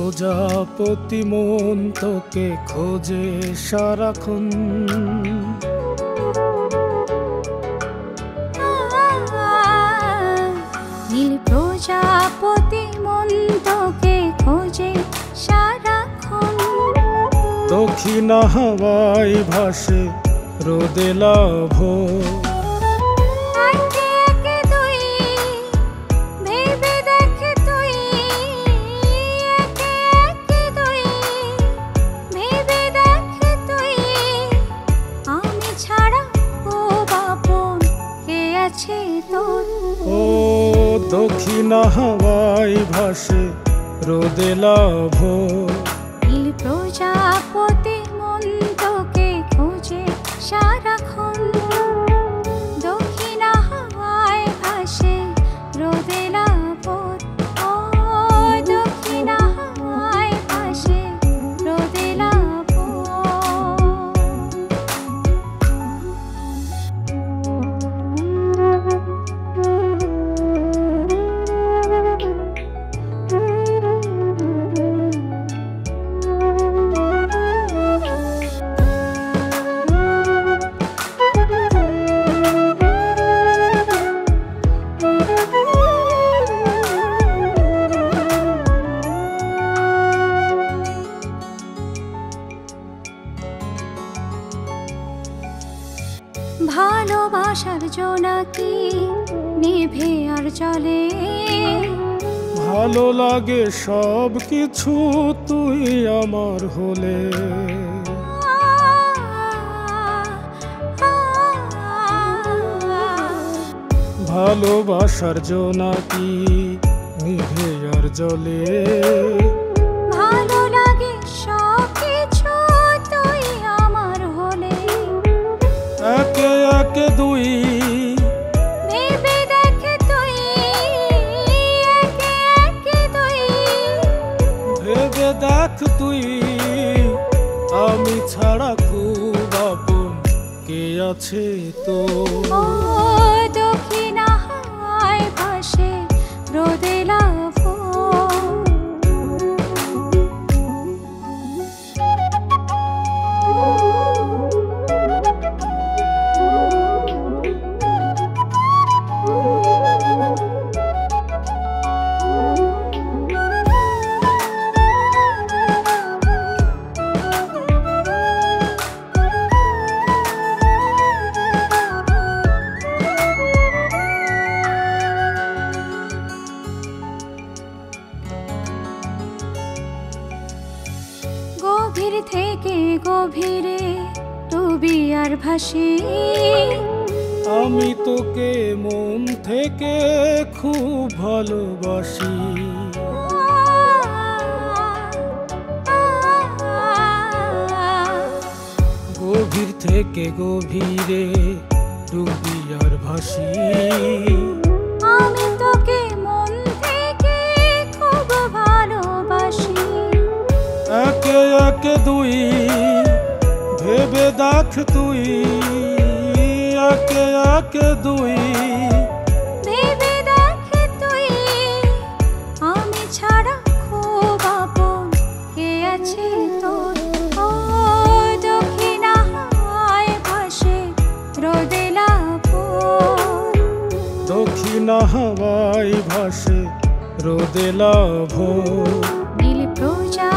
প্রজাপতি মন তোকে খোঁজে সারাক্ষণ। নীল প্রজাপতি মন তোকে খোঁজে সারাক্ষণ। দক্ষিণা হাওয়ায় ভাসে রোদে লাভ, ও দক্ষিণা হাওয়ায় ভাসে রোদে লাভ। নীল প্রজাপতি মন তোকে খোঁজে সারাক্ষণ। দক্ষিণা হাওয়ায় ভাসে রোদে লাভ, ও দক্ষিণা হাওয়ায় ভাসে রোদে লাভ। ভালোবাসার জোনাকি নিভে আর জ্বলে, ভালো লাগে সব কিছু তুই আমার হলে। ভালোবাসার জোনাকি নিভে আর জ্বলে, ভালো লাগে সব কিছু তুই আমার হলে। একে একে দুই ভেবে দেখ তুই, একে একে দুই ভেবে দেখ তুই, আমি ছাড়া খুব আপন কে আছে তো। ও দক্ষিণা হাওয়ায় ভাসে রোদে লাভ, গভীর থেকে গভীরে ডুবি আর ভাসি। আমি তোকে মন থেকে খুব ভালোবাসি। গভীর থেকে গভীরে ডুবি আর ভাসি। আমি তোকে মন থেকে খুব ভালোবাসি। একে একে দুই ভেবে দেখ তুই, একে একে দুই ভেবে দেখ তুই, আমি ছাড়া খুব আপন কে আছে তোর। ও দক্ষিণা হাওয়ায় ভাসে রোদে লাভ, দক্ষিণা হাওয়ায় ভাসে রোদে লাভ। নীল প্রজা